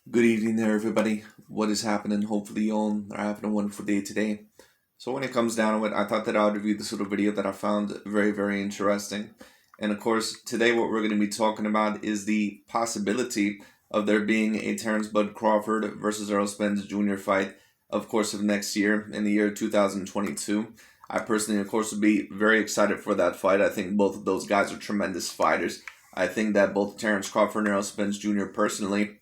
Good evening there, everybody. What is happening? Hopefully, you all are having a wonderful day today. So, when it comes down to it, I thought that I would review this little video that I found very, very interesting. And of course, today, what we're going to be talking about is the possibility of there being a Terence Bud Crawford versus Errol Spence Jr. fight, of course, of next year in the year 2022. I personally, of course, would be very excited for that fight. I think both of those guys are tremendous fighters. I think that both Terence Crawford and Errol Spence Jr. personally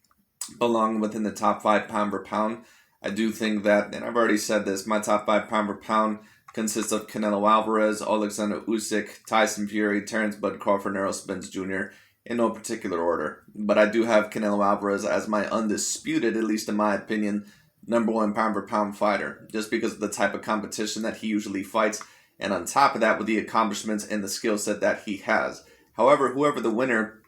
belong within the top five pound for pound. I do think that, and I've already said this, my top five pound for pound consists of Canelo Alvarez, Alexander Usyk, Tyson Fury, Terence Bud Crawford, and Errol Spence Jr. in no particular order. But I do have Canelo Alvarez as my undisputed, at least in my opinion, number one pound for pound fighter, just because of the type of competition that he usually fights, and on top of that, with the accomplishments and the skill set that he has. However, whoever the winner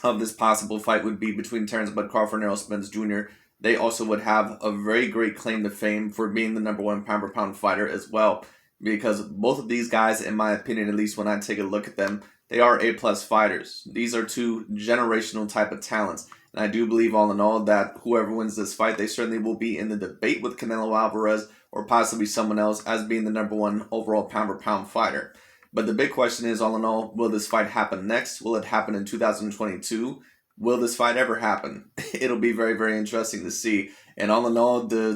of this possible fight would be between Terence Bud Crawford and Errol Spence Jr., they also would have a very great claim to fame for being the number one pound for pound fighter as well. Because both of these guys, in my opinion, at least when I take a look at them, they are A-plus fighters. These are two generational type of talents. And I do believe all in all that whoever wins this fight, they certainly will be in the debate with Canelo Alvarez or possibly someone else as being the number one overall pound for pound fighter. But the big question is, all in all, will this fight happen next? Will it happen in 2022? Will this fight ever happen? It'll be very, very interesting to see. And all in all, do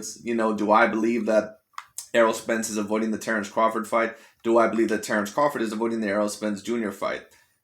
I believe that Errol Spence is avoiding the Terence Crawford fight? Do I believe that Terence Crawford is avoiding the Errol Spence Jr. fight?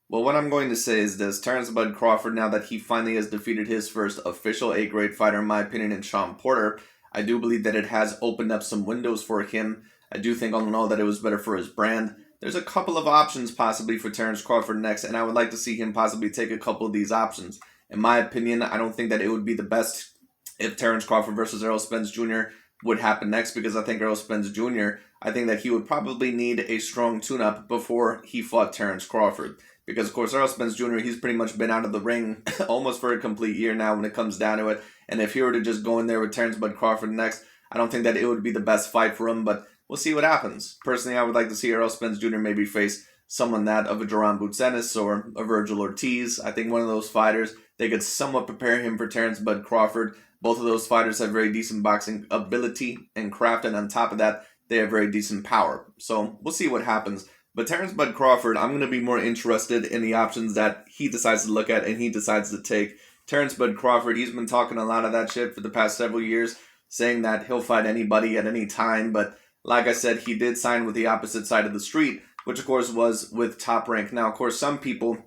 Well, what I'm going to say is this. Terence Bud Crawford, now that he finally has defeated his first official A-grade fighter, in my opinion, in Sean Porter, I do believe that it has opened up some windows for him. I do think all in all that it was better for his brand. There's a couple of options possibly for Terence Crawford next, and I would like to see him possibly take a couple of these options. In my opinion, I don't think that it would be the best if Terence Crawford versus Errol Spence Jr. would happen next, because I think Errol Spence Jr., I think that he would probably need a strong tune-up before he fought Terence Crawford. Because, of course, Errol Spence Jr., he's pretty much been out of the ring almost for a complete year now when it comes down to it. And if he were to just go in there with Terence Bud Crawford next, I don't think that it would be the best fight for him, but we'll see what happens. Personally, I would like to see Errol Spence Jr. maybe face someone that of a Duran Bucenis or a Virgil Ortiz. I think one of those fighters, they could somewhat prepare him for Terence Bud Crawford. Both of those fighters have very decent boxing ability and craft, and on top of that, they have very decent power. So we'll see what happens. But Terence Bud Crawford, I'm going to be more interested in the options that he decides to look at and he decides to take. Terence Bud Crawford, he's been talking a lot of that shit for the past several years, saying that he'll fight anybody at any time. But like I said, he did sign with the opposite side of the street, which of course was with Top Rank. Now, of course, some people,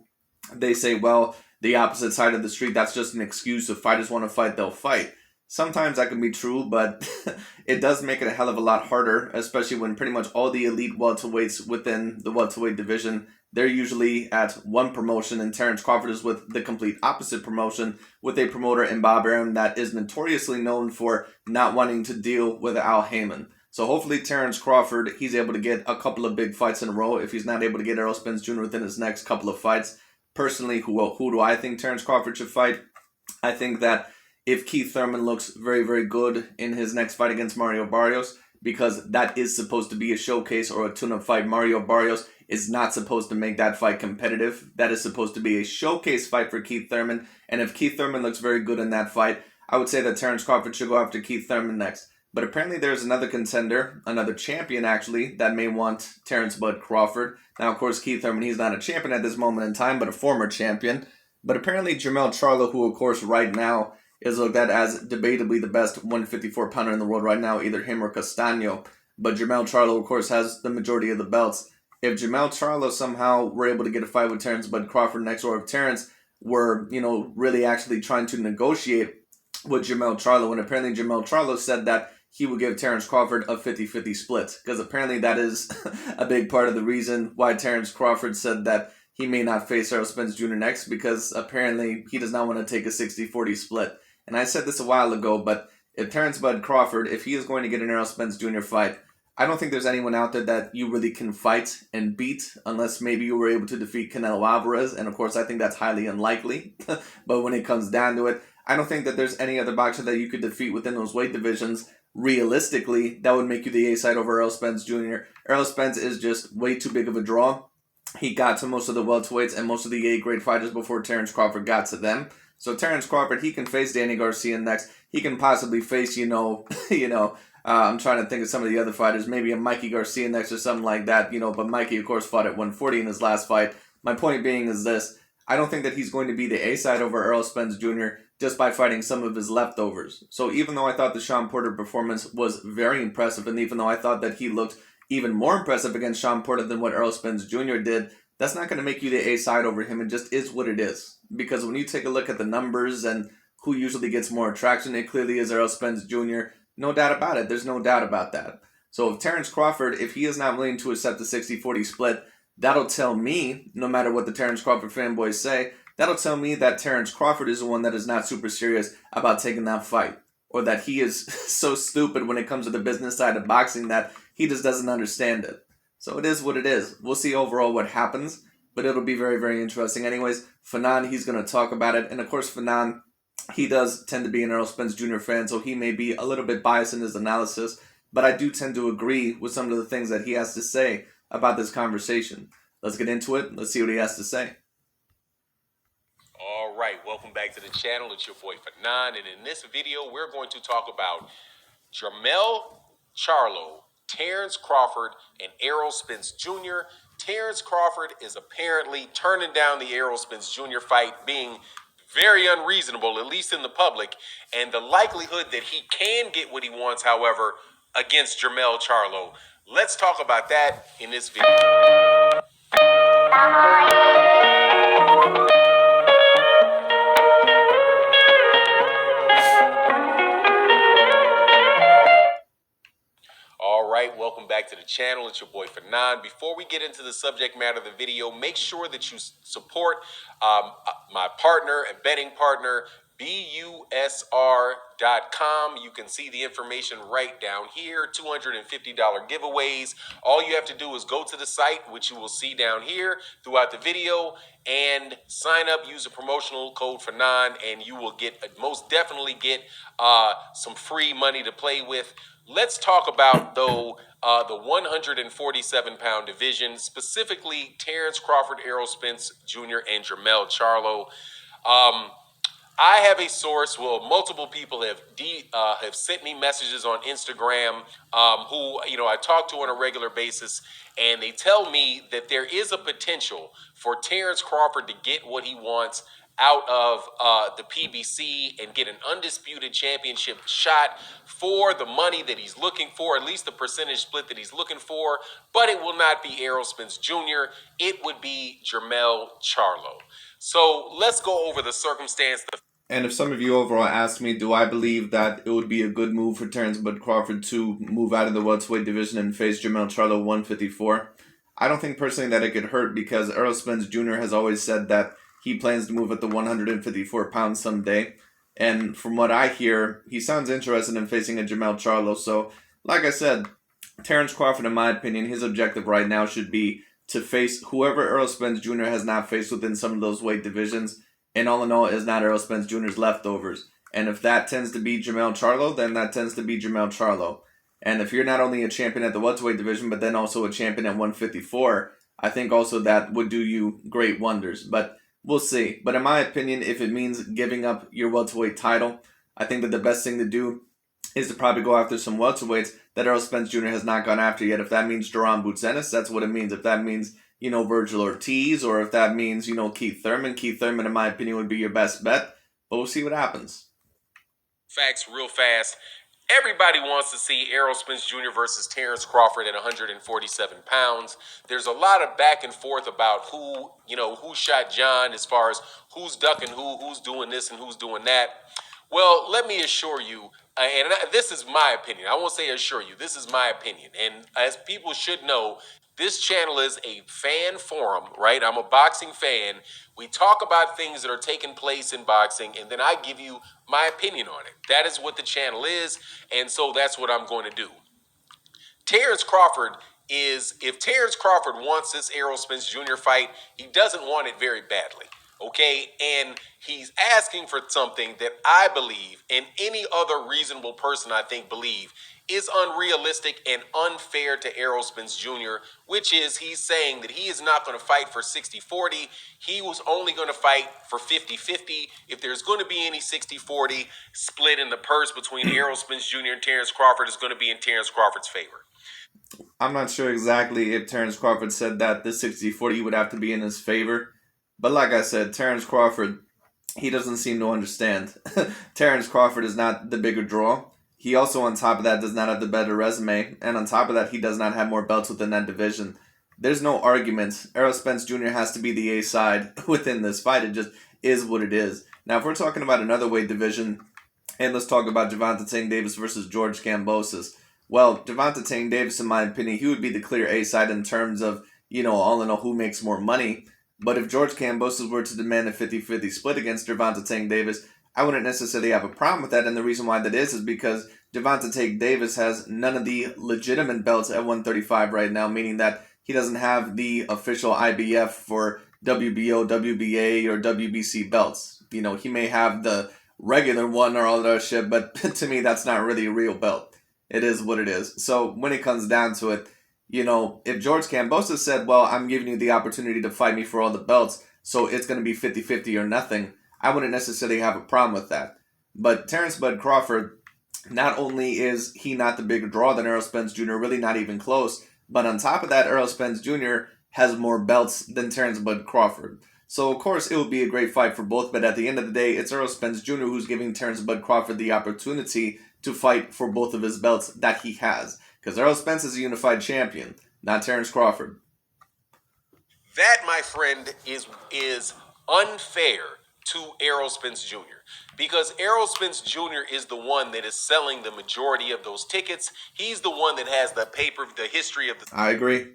they say, well, the opposite side of the street, that's just an excuse. If fighters want to fight, they'll fight. Sometimes that can be true, but it does make it a hell of a lot harder, especially when pretty much all the elite welterweights within the welterweight division, they're usually at one promotion, and Terence Crawford is with the complete opposite promotion with a promoter in Bob Arum that is notoriously known for not wanting to deal with Al Heyman. So hopefully Terence Crawford, he's able to get a couple of big fights in a row if he's not able to get Errol Spence Jr. within his next couple of fights. Personally, who do I think Terence Crawford should fight? I think that if Keith Thurman looks very, very good in his next fight against Mario Barrios, because that is supposed to be a showcase or a tune-up fight. Mario Barrios is not supposed to make that fight competitive. That is supposed to be a showcase fight for Keith Thurman. And if Keith Thurman looks very good in that fight, I would say that Terence Crawford should go after Keith Thurman next. But apparently there's another contender, another champion actually, that may want Terence Bud Crawford. Now, of course, Keith Thurman, he's not a champion at this moment in time, but a former champion. But apparently Jermell Charlo, who of course right now is looked at as debatably the best 154 pounder in the world right now, either him or Castano. But Jermell Charlo, of course, has the majority of the belts. If Jermell Charlo somehow were able to get a fight with Terence Bud Crawford next, or if Terence were, really actually trying to negotiate with Jermell Charlo, and apparently Jermell Charlo said that he would give Terence Crawford a 50-50 split, because apparently that is a big part of the reason why Terence Crawford said that he may not face Errol Spence Jr. next, because apparently he does not want to take a 60-40 split. And I said this a while ago, but if Terence Bud Crawford, if he is going to get an Errol Spence Jr. fight, I don't think there's anyone out there that you really can fight and beat, unless maybe you were able to defeat Canelo Alvarez, and of course I think that's highly unlikely. But when it comes down to it, I don't think that there's any other boxer that you could defeat within those weight divisions. Realistically, that would make you the A side over Errol Spence Jr. Errol Spence is just way too big of a draw. He got to most of the welterweights and most of the A-grade fighters before Terence Crawford got to them. So Terence Crawford, he can face Danny Garcia next. He can possibly face, I'm trying to think of some of the other fighters, maybe a Mikey Garcia next or something like that, but Mikey, of course, fought at 140 in his last fight. My point being is this. I don't think that he's going to be the A-side over Errol Spence Jr. just by fighting some of his leftovers. So even though I thought the Sean Porter performance was very impressive, and even though I thought that he looked even more impressive against Sean Porter than what Errol Spence Jr. did, that's not going to make you the A-side over him. It just is what it is. Because when you take a look at the numbers and who usually gets more attraction, it clearly is Errol Spence Jr. No doubt about it. There's no doubt about that. So if Terence Crawford, if he is not willing to accept the 60-40 split, that'll tell me, no matter what the Terence Crawford fanboys say, that'll tell me that Terence Crawford is the one that is not super serious about taking that fight. Or that he is so stupid when it comes to the business side of boxing that he just doesn't understand it. So it is what it is. We'll see overall what happens, but it'll be very, very interesting. Anyways, Fannon, he's going to talk about it. And of course, Fannon, he does tend to be an Errol Spence Jr. fan, so he may be a little bit biased in his analysis, but I do tend to agree with some of the things that he has to say about this conversation. Let's get into it. Let's see what he has to say. All right, welcome back to the channel. It's your boy Fannon, and in this video, we're going to talk about Jermell Charlo, Terence Crawford, and Errol Spence Jr. Terence Crawford is apparently turning down the Errol Spence Jr. fight, being very unreasonable, at least in the public, and the likelihood that he can get what he wants, however, against Jermell Charlo. Let's talk about that in this video. All right, welcome back to the channel. It's your boy Fannon. Before we get into the subject matter of the video, make sure that you support my partner and betting partner, BUSR.com. You can see the information right down here, $250 giveaways. All you have to do is go to the site, which you will see down here throughout the video, and sign up, use a promotional code Fannon, and you will most definitely get some free money to play with. Let's talk about, though, the 147-pound division, specifically Terence Crawford, Errol Spence Jr., and Jermell Charlo. I have a source. Well, multiple people have sent me messages on Instagram who I talk to on a regular basis, and they tell me that there is a potential for Terence Crawford to get what he wants out of the PBC and get an undisputed championship shot for the money that he's looking for, at least the percentage split that he's looking for. But it will not be Errol Spence Jr. It would be Jermell Charlo. So let's go over the circumstance. And if some of you overall ask me, do I believe that it would be a good move for Terence Crawford to move out of the welterweight division and face Jermell Charlo 154? I don't think personally that it could hurt, because Errol Spence Jr. has always said that he plans to move at the 154 pounds someday. And from what I hear, he sounds interested in facing a Jermell Charlo. So, like I said, Terence Crawford, in my opinion, his objective right now should be to face whoever Errol Spence Jr. has not faced within some of those weight divisions. And all in all, is not Errol Spence Jr.'s leftovers. And if that tends to be Jermell Charlo, then that tends to be Jermell Charlo. And if you're not only a champion at the welterweight division, but then also a champion at 154, I think also that would do you great wonders. But we'll see. But in my opinion, if it means giving up your welterweight title, I think that the best thing to do is to probably go after some welterweights that Errol Spence Jr. has not gone after yet. If that means Duran Bucenis, that's what it means. If that means, Virgil Ortiz, or if that means, Keith Thurman. Keith Thurman, in my opinion, would be your best bet. But we'll see what happens. Facts real fast. Everybody wants to see Errol Spence Jr. versus Terence Crawford at 147 pounds. There's a lot of back and forth about who shot John, as far as who's ducking who's doing this and who's doing that. Well, let me assure you, this is my opinion. I won't say assure you. This is my opinion. And as people should know, this channel is a fan forum, right? I'm a boxing fan. We talk about things that are taking place in boxing, and then I give you my opinion on it. That is what the channel is, and so that's what I'm going to do. Terence Crawford if Terence Crawford wants this Errol Spence Jr. fight, he doesn't want it very badly, okay? And he's asking for something that I believe, and any other reasonable person I think believe, is unrealistic and unfair to Errol Spence Jr., which is he's saying that he is not going to fight for 60-40. He was only going to fight for 50-50. If there's going to be any 60-40 split in the purse between Errol Spence Jr. and Terence Crawford, is going to be in Terence Crawford's favor. I'm not sure exactly if Terence Crawford said that the 60-40 would have to be in his favor. But like I said, Terence Crawford, he doesn't seem to understand. Terence Crawford is not the bigger draw. He also, on top of that, does not have the better resume. And on top of that, he does not have more belts within that division. There's no argument. Errol Spence Jr. has to be the A side within this fight. It just is what it is. Now, if we're talking about another weight division, and let's talk about Gervonta Tank Davis versus George Kambosos. Well, Gervonta Tank Davis, in my opinion, he would be the clear A side in terms of, all in all, who makes more money. But if George Kambosos were to demand a 50-50 split against Gervonta Tank Davis, I wouldn't necessarily have a problem with that. And the reason why that is because Gervonta Tank Davis has none of the legitimate belts at 135 right now, meaning that he doesn't have the official IBF for WBO, WBA, or WBC belts. He may have the regular one or all that shit, but to me, that's not really a real belt. It is what it is. So when it comes down to it, if George Kambosos said, well, I'm giving you the opportunity to fight me for all the belts, so it's going to be 50-50 or nothing, I wouldn't necessarily have a problem with that. But Terence Bud Crawford, not only is he not the bigger draw than Errol Spence Jr., really not even close, but on top of that, Errol Spence Jr. has more belts than Terence Bud Crawford. So, of course, it would be a great fight for both, but at the end of the day, it's Errol Spence Jr. who's giving Terence Bud Crawford the opportunity to fight for both of his belts that he has. Because Errol Spence is a unified champion, not Terence Crawford. That, my friend, is unfair to Errol Spence Jr. Because Errol Spence Jr. is the one that is selling the majority of those tickets. He's the one that has the history of the I agree.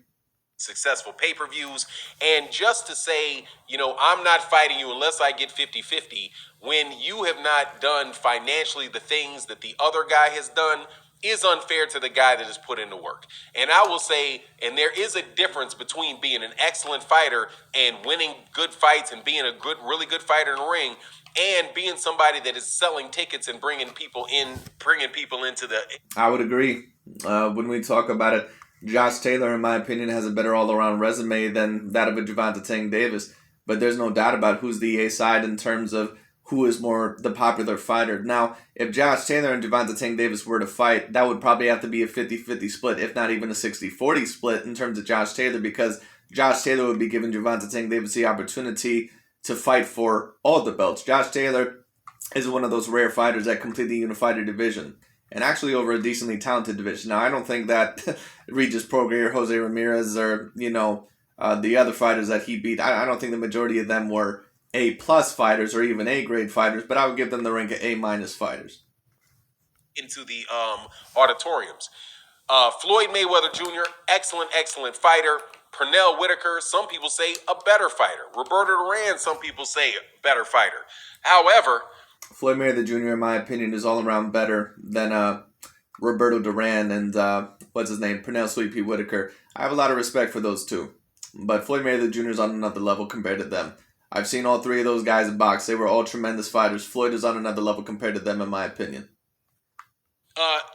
Successful pay-per-views. And just to say, I'm not fighting you unless I get 50-50, when you have not done financially the things that the other guy has done, is unfair to the guy that has put in the work. And I will say, and there is a difference between being an excellent fighter and winning good fights and being a really good fighter in the ring, and being somebody that is selling tickets and bringing people into the... I would agree. When we talk about it, Josh Taylor, in my opinion, has a better all-around resume than that of a Gervonta Tank Davis. But there's no doubt about who's the A side in terms of who is more the popular fighter. Now, if Josh Taylor and Gervonta Tank Davis were to fight, that would probably have to be a 50-50 split, if not even a 60-40 split in terms of Josh Taylor, because Josh Taylor would be giving Gervonta Tank Davis the opportunity to fight for all the belts. Josh Taylor is one of those rare fighters that completely unified a division, and actually over a decently talented division. Now, I don't think that Regis Prograis or Jose Ramirez or, the other fighters that he beat, I don't think the majority of them were A-plus fighters or even A-grade fighters, but I would give them the rank of A-minus fighters. Into the auditoriums. Floyd Mayweather Jr., excellent fighter. Pernell Whitaker, some people say a better fighter. Roberto Duran, some people say a better fighter. However, Floyd Mayweather Jr., in my opinion, is all around better than Roberto Duran and Pernell Sweet Pea Whitaker. I have a lot of respect for those two, but Floyd Mayweather Jr. is on another level compared to them. I've seen all three of those guys box. They were all tremendous fighters. Floyd is on another level compared to them, in my opinion.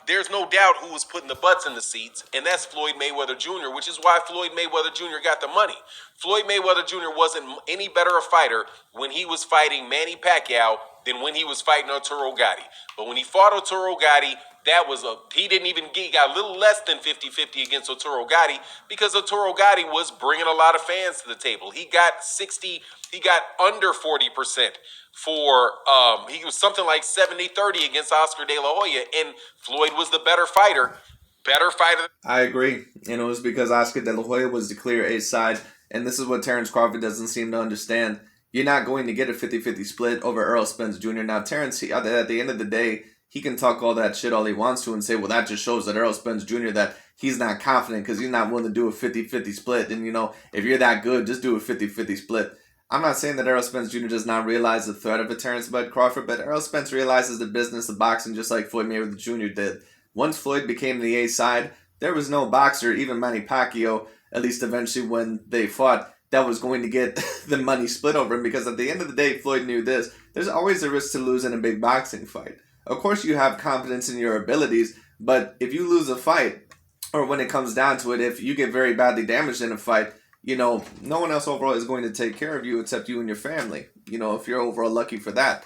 There's no doubt who was putting the butts in the seats, and that's Floyd Mayweather Jr., which is why Floyd Mayweather Jr. got the money. Floyd Mayweather Jr. wasn't any better a fighter when he was fighting Manny Pacquiao than when he was fighting Arturo Gatti. But when he fought Arturo Gatti, he got a little less than 50-50 against Arturo Gatti because Arturo Gatti was bringing a lot of fans to the table. He got under 40% he was something like 70-30 against Oscar De La Hoya, and Floyd was the better fighter. I agree. And it was because Oscar De La Hoya was the clear A side, and this is what Terence Crawford doesn't seem to understand. You're not going to get a 50-50 split over Errol Spence Jr. Now, Terence, at the end of the day, he can talk all that shit all he wants to and say, well, that just shows that Errol Spence Jr. that he's not confident because he's not willing to do a 50-50 split. And, if you're that good, just do a 50-50 split. I'm not saying that Errol Spence Jr. does not realize the threat of a Terence Bud Crawford, but Errol Spence realizes the business of boxing just like Floyd Mayweather Jr. did. Once Floyd became the A side, there was no boxer, even Manny Pacquiao, at least eventually when they fought, that was going to get the money split over him, because at the end of the day, Floyd knew this. There's always a risk to lose in a big boxing fight. Of course, you have confidence in your abilities, But if you lose a fight, or when it comes down to it, if you get very badly damaged in a fight, no one else overall is going to take care of you except you and your family. If you're overall lucky for that.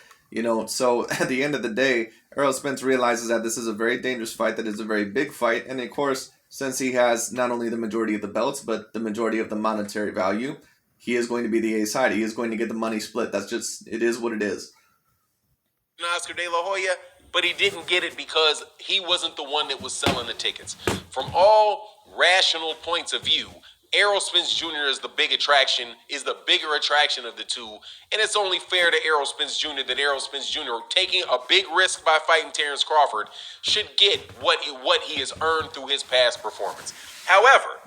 So at the end of the day, Errol Spence realizes that this is a very dangerous fight, that is a very big fight, and of course, since he has not only the majority of the belts, but the majority of the monetary value, he is going to be the A side. He is going to get the money split. It is what it is. Oscar De La Hoya, but he didn't get it because he wasn't the one that was selling the tickets. From all rational points of view, Errol Spence Jr. is the bigger attraction of the two, and it's only fair to Errol Spence Jr. that Errol Spence Jr. taking a big risk by fighting Terence Crawford should get what he has earned through his past performance. However,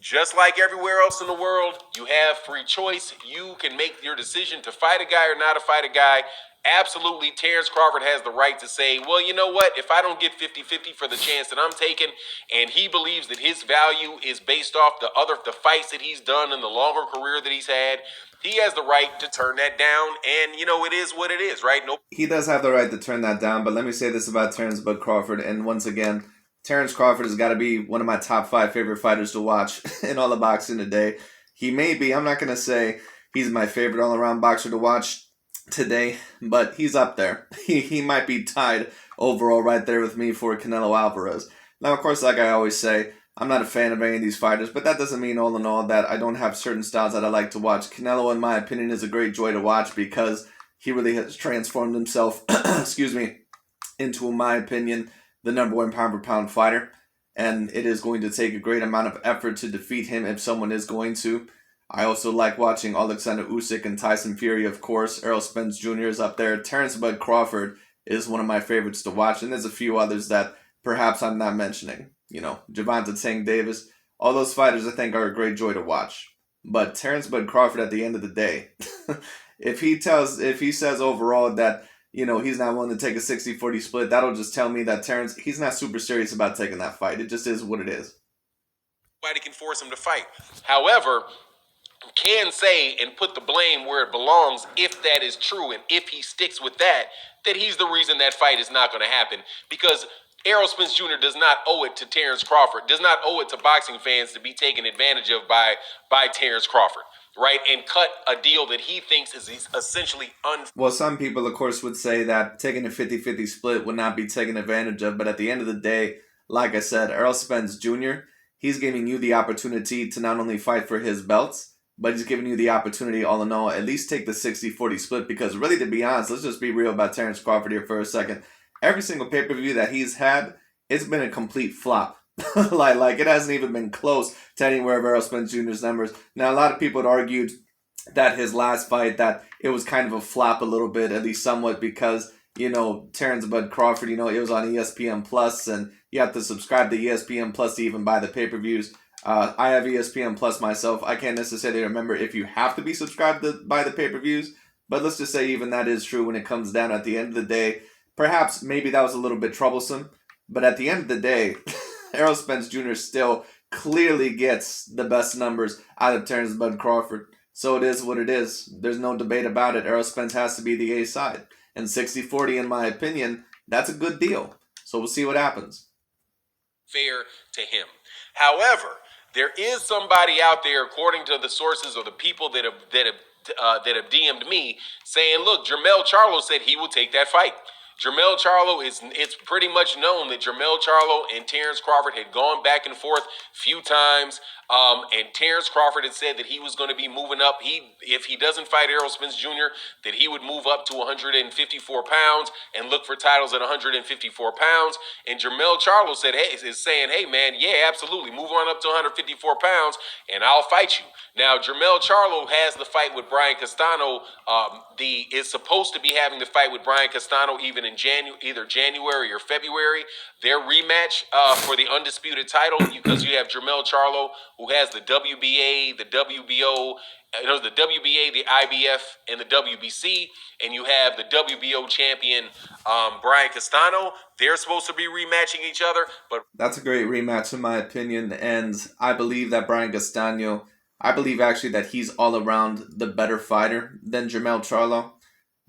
just like everywhere else in the world, you have free choice. You can make your decision to fight a guy or not to fight a guy. Absolutely, Terence Crawford has the right to say, well, you know what? If I don't get 50-50 for the chance that I'm taking, and he believes that his value is based off the fights that he's done and the longer career that he's had, he has the right to turn that down. And, it is what it is, right? He does have the right to turn that down, but let me say this about Terence Bud Crawford. And once again, Terence Crawford has got to be one of my top 5 favorite fighters to watch in all of boxing today. He may be, I'm not going to say he's my favorite all-around boxer to watch today, but he's up there. He might be tied overall right there with me for Canelo Alvarez. Now, of course, like I always say, I'm not a fan of any of these fighters, but that doesn't mean all in all that I don't have certain styles that I like to watch. Canelo, in my opinion, is a great joy to watch because he really has transformed himself, into, in my opinion, the number 1 pound-for-pound fighter. And it is going to take a great amount of effort to defeat him if someone is going to. I also like watching Alexander Usyk and Tyson Fury, of course. Errol Spence Jr. is up there. Terence Bud Crawford is one of my favorites to watch. And there's a few others that perhaps I'm not mentioning. Gervonta Tank Davis. All those fighters, I think, are a great joy to watch. But Terence Bud Crawford, at the end of the day, if he says overall that, he's not willing to take a 60-40 split, that'll just tell me that Terence, he's not super serious about taking that fight. It just is what it is. Nobody can force him to fight. However, can say and put the blame where it belongs if that is true and if he sticks with that he's the reason that fight is not going to happen, because Errol Spence Jr. does not owe it to Terence Crawford, does not owe it to boxing fans to be taken advantage of by Terence Crawford, right? And cut a deal that he thinks is essentially unfair. Well, some people, of course, would say that taking a 50-50 split would not be taken advantage of, but at the end of the day, like I said, Errol Spence Jr., he's giving you the opportunity to not only fight for his belts, but he's giving you the opportunity, all in all, at least take the 60-40 split. Because really, to be honest, let's just be real about Terence Crawford here for a second. Every single pay-per-view that he's had, it's been a complete flop. like it hasn't even been close to anywhere of Errol Spence Jr.'s numbers. Now, a lot of people had argued that his last fight, that it was kind of a flop a little bit, at least somewhat, because, Terence Bud Crawford, it was on ESPN Plus, and you have to subscribe to ESPN Plus to even buy the pay-per-views. I have ESPN Plus myself. I can't necessarily remember if you have to be subscribed to buy the pay-per-views, but let's just say even that is true when it comes down at the end of the day. Perhaps maybe that was a little bit troublesome, but at the end of the day, Errol Spence Jr. still clearly gets the best numbers out of Terence Bud Crawford. So it is what it is. There's no debate about it. Errol Spence has to be the A side. And 60-40, in my opinion, that's a good deal. So we'll see what happens. Fair to him. However, there is somebody out there, according to the sources or the people that have DM'd me, saying, look, Jermell Charlo said he will take that fight. Jermell Charlo, it's pretty much known that Jermell Charlo and Terence Crawford had gone back and forth a few times. And Terence Crawford had said that he was going to be moving up. If he doesn't fight Errol Spence Jr., that he would move up to 154 pounds and look for titles at 154 pounds. And Jermell Charlo is saying, hey, man, yeah, absolutely. Move on up to 154 pounds and I'll fight you. Now, Jermell Charlo has the fight with Brian Castano. Is supposed to be having the fight with Brian Castano even in either January or February. Their rematch for the undisputed title, because you have Jermell Charlo, who has the WBA, the WBO, the WBA, the IBF, and the WBC, and you have the WBO champion, Brian Castano. They're supposed to be rematching each other, but that's a great rematch in my opinion, and I believe that Brian Castano, I believe actually that he's all around the better fighter than Jermell Charlo.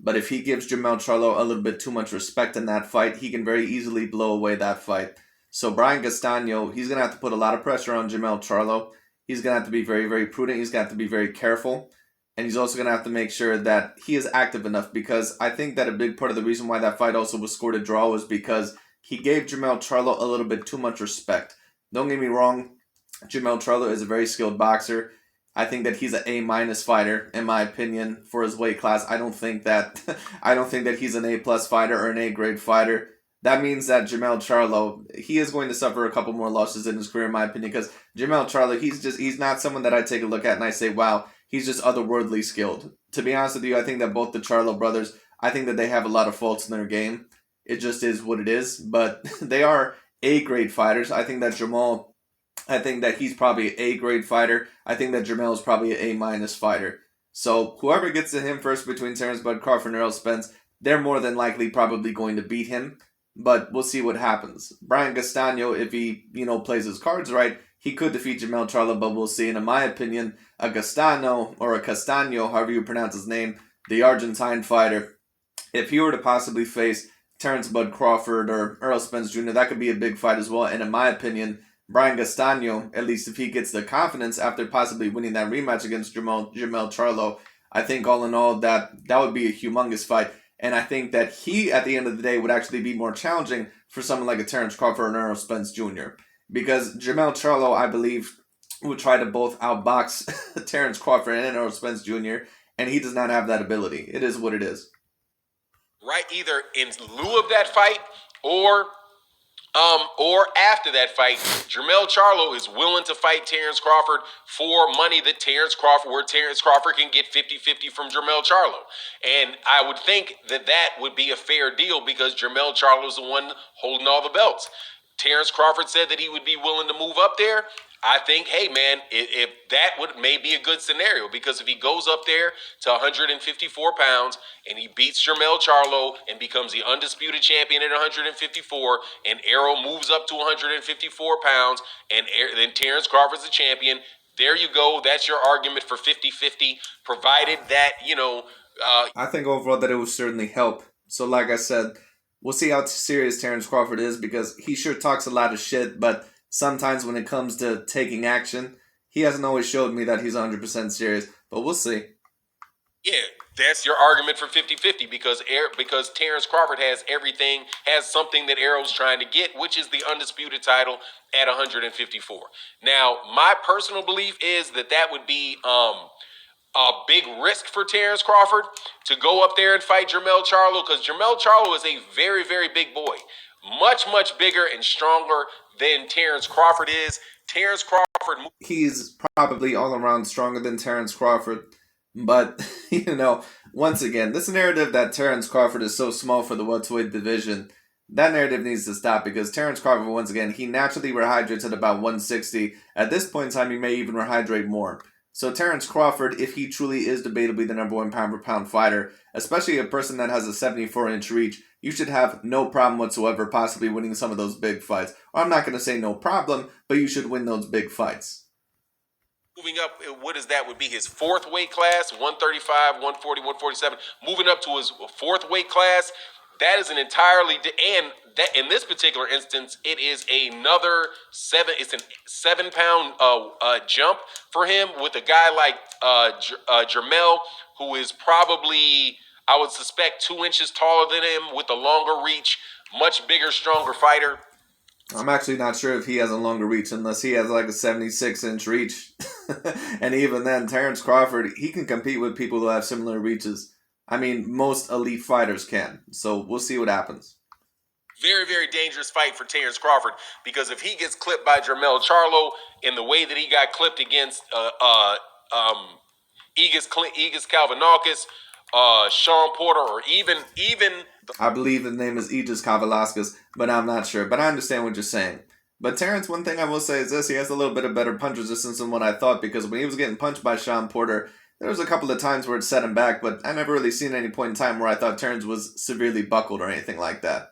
But if he gives Jermell Charlo a little bit too much respect in that fight, he can very easily blow away that fight. So Brian Castano, he's going to have to put a lot of pressure on Jermell Charlo. He's going to have to be very, very prudent. He's going to have to be very careful. And he's also going to have to make sure that he is active enough, because I think that a big part of the reason why that fight also was scored a draw was because he gave Jermell Charlo a little bit too much respect. Don't get me wrong, Jermell Charlo is a very skilled boxer. I think that he's an A- fighter, in my opinion, for his weight class. I don't think that he's an A+ fighter or an A-grade fighter. That means that Jermell Charlo, he is going to suffer a couple more losses in his career, in my opinion, because Jermell Charlo, he's not someone that I take a look at and I say, wow, he's just otherworldly skilled. To be honest with you, I think that both the Charlo brothers, I think that they have a lot of faults in their game. It just is what it is, but they are A-grade fighters. I think that he's probably an A-grade fighter. I think that Jermell is probably an A- fighter. So whoever gets to him first between Terence Bud Crawford and Errol Spence, they're more than likely probably going to beat him. But we'll see what happens. Brian Castano, if he, plays his cards right, he could defeat Jermell Charlo, but we'll see. And in my opinion, a Castano, or a Castano, however you pronounce his name, the Argentine fighter, if he were to possibly face Terence Bud Crawford or Errol Spence Jr., that could be a big fight as well. And in my opinion, Brian Castano, at least if he gets the confidence after possibly winning that rematch against Jermell Charlo, I think all in all that would be a humongous fight. And I think that he, at the end of the day, would actually be more challenging for someone like a Terence Crawford and Errol Spence Jr. Because Jermell Charlo, I believe, would try to both outbox Terence Crawford and Errol Spence Jr., and he does not have that ability. It is what it is. Right, either in lieu of that fight or after that fight, Jermell Charlo is willing to fight Terence Crawford for money that Terence Crawford can get 50-50 from Jermell Charlo. And I would think that would be a fair deal because Jermell Charlo is the one holding all the belts. Terence Crawford said that he would be willing to move up there. I think, hey, man, if that may be a good scenario, because if he goes up there to 154 pounds and he beats Jermell Charlo and becomes the undisputed champion at 154, and Errol moves up to 154 pounds, and then Terence Crawford's the champion, there you go. That's your argument for 50-50, provided that, I think overall that it will certainly help. So like I said, we'll see how serious Terence Crawford is, because he sure talks a lot of shit, but sometimes when it comes to taking action, he hasn't always showed me that he's 100% serious. But we'll see. Yeah, that's your argument for 50-50 because Terence Crawford has something that Errol's trying to get, which is the undisputed title at 154. Now, my personal belief is that would be a big risk for Terence Crawford to go up there and fight Jermell Charlo, because Jermell Charlo is a very, very big boy. Much, much bigger and stronger than Terence Crawford is. Terence Crawford... He's probably all around stronger than Terence Crawford. But, once again, this narrative that Terence Crawford is so small for the welterweight division, that narrative needs to stop, because Terence Crawford, once again, he naturally rehydrates at about 160. At this point in time, he may even rehydrate more. So Terence Crawford, if he truly is debatably the number one pound-for-pound fighter, especially a person that has a 74-inch reach, you should have no problem whatsoever possibly winning some of those big fights. Or I'm not going to say no problem, but you should win those big fights. Moving up, would be his fourth weight class, 135, 140, 147. Moving up to his fourth weight class, that is an entirely... And that in this particular instance, it is another 7-pound jump for him, with a guy like Jermell, who is probably, I would suspect, 2 inches taller than him, with a longer reach, much bigger, stronger fighter. I'm actually not sure if he has a longer reach, unless he has like a 76-inch reach. And even then, Terence Crawford, he can compete with people who have similar reaches. I mean, most elite fighters can. So we'll see what happens. Very, very dangerous fight for Terence Crawford, because if he gets clipped by Jermell Charlo in the way that he got clipped against Aegis Kalvanakis, Sean Porter, or even I believe the name is Aegis Kavalauskas, but I'm not sure. But I understand what you're saying. But Terence, one thing I will say is this: he has a little bit of better punch resistance than what I thought, because when he was getting punched by Sean Porter, there was a couple of times where it set him back, but I never really seen any point in time where I thought Terence was severely buckled or anything like that.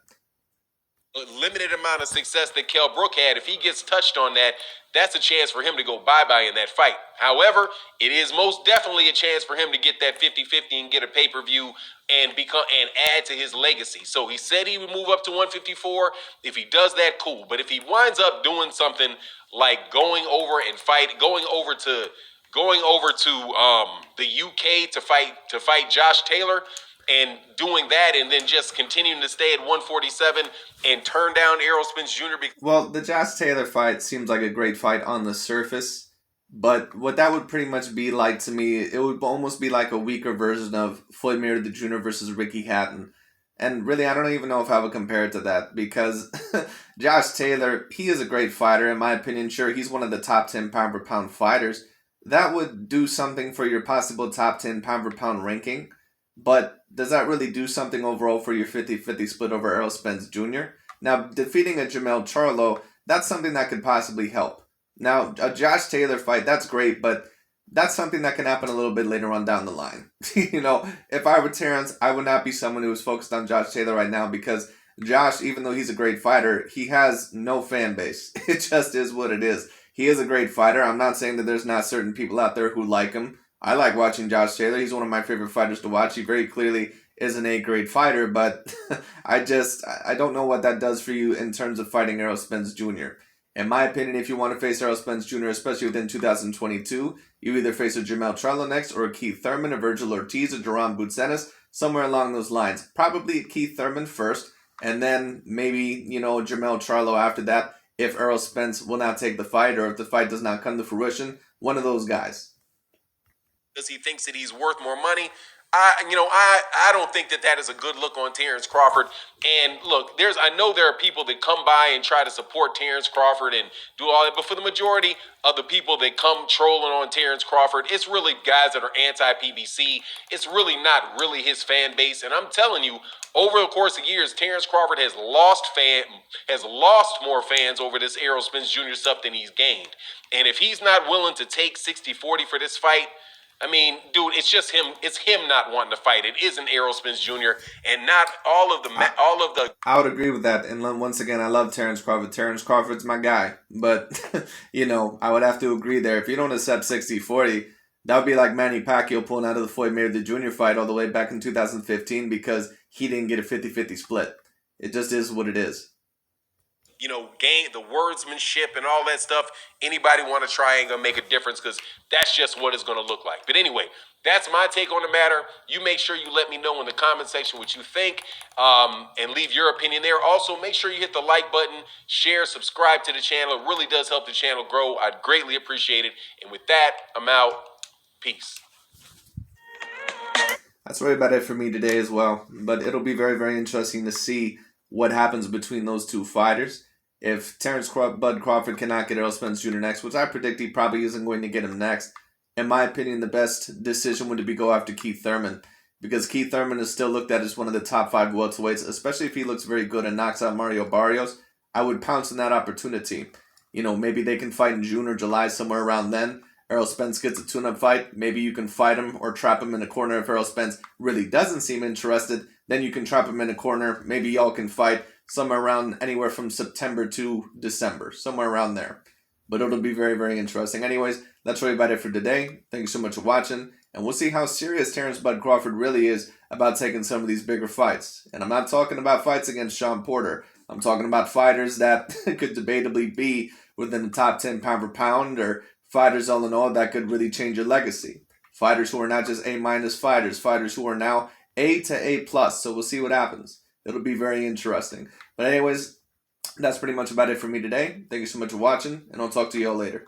limited amount of success that Kell Brook had, if he gets touched on that, that's a chance for him to go bye-bye in that fight. However, it is most definitely a chance for him to get that 50-50 and get a pay-per-view and become and add to his legacy. So he said he would move up to 154. If he does that, cool. But if he winds up doing something like going over to the UK to fight Josh Taylor, and doing that and then just continuing to stay at 147 and turn down Errol Spence Jr. Well, the Josh Taylor fight seems like a great fight on the surface, but what that would pretty much be like to me, it would almost be like a weaker version of Floyd Mayweather Jr. versus Ricky Hatton. And really, I don't even know if I would compare it to that because Josh Taylor, he is a great fighter, in my opinion. Sure, he's one of the top 10 pound for pound fighters. That would do something for your possible top 10 pound for pound ranking. But does that really do something overall for your 50-50 split over Errol Spence Jr.? Now, defeating a Jermell Charlo, that's something that could possibly help. Now, a Josh Taylor fight, that's great, but that's something that can happen a little bit later on down the line. If I were Terence, I would not be someone who is focused on Josh Taylor right now because Josh, even though he's a great fighter, he has no fan base. It just is what it is. He is a great fighter. I'm not saying that there's not certain people out there who like him. I like watching Josh Taylor. He's one of my favorite fighters to watch. He very clearly is an A-grade fighter, but I don't know what that does for you in terms of fighting Errol Spence Jr. In my opinion, if you want to face Errol Spence Jr., especially within 2022, you either face a Jermell Charlo next or a Keith Thurman, a Virgil Ortiz, a Duran Bucenas, somewhere along those lines. Probably Keith Thurman first, and then maybe, Jermell Charlo after that if Errol Spence will not take the fight or if the fight does not come to fruition. One of those guys. Because he thinks that he's worth more money. I don't think that is a good look on Terence Crawford. And look, I know there are people that come by and try to support Terence Crawford and do all that, but for the majority of the people that come trolling on Terence Crawford, it's really guys that are anti-PBC. It's really not really his fan base. And I'm telling you, over the course of years, Terence Crawford has lost more fans over this Errol Spence Jr. stuff than he's gained. And if he's not willing to take 60-40 for this fight, I mean, dude, it's just him. It's him not wanting to fight. It isn't Errol Spence Jr. and not all of the. I would agree with that. And once again, I love Terence Crawford. Terence Crawford's my guy. But, I would have to agree there. If you don't accept 60-40, that would be like Manny Pacquiao pulling out of the Floyd Mayweather Jr. fight all the way back in 2015 because he didn't get a 50-50 split. It just is what it is. Gain the wordsmanship and all that stuff. Anybody want to try and make a difference because that's just what it's going to look like. But anyway, that's my take on the matter. You make sure you let me know in the comment section what you think and leave your opinion there. Also, make sure you hit the like button, share, subscribe to the channel. It really does help the channel grow. I'd greatly appreciate it. And with that, I'm out. Peace. That's really about it for me today as well. But it'll be very, very interesting to see what happens between those two fighters. If Terence Bud Crawford cannot get Errol Spence Jr. next, which I predict he probably isn't going to get him next, in my opinion, the best decision would be go after Keith Thurman. Because Keith Thurman is still looked at as one of the top 5 welterweights, especially if he looks very good and knocks out Mario Barrios. I would pounce on that opportunity. Maybe they can fight in June or July, somewhere around then. Errol Spence gets a tune-up fight. Maybe you can fight him or trap him in a corner if Errol Spence really doesn't seem interested. Then you can trap him in a corner. Maybe y'all can fight somewhere around anywhere from September to December, somewhere around there. But it'll be very, very interesting. Anyways, that's really about it for today. Thank you so much for watching, and we'll see how serious Terence Bud Crawford really is about taking some of these bigger fights. And I'm not talking about fights against Sean Porter. I'm talking about fighters that could debatably be within the top 10 pound for pound, or fighters all in all that could really change your legacy. Fighters who are not just A- fighters, fighters who are now A to A+. So we'll see what happens. It'll be very interesting. But anyways, that's pretty much about it for me today. Thank you so much for watching, and I'll talk to you all later.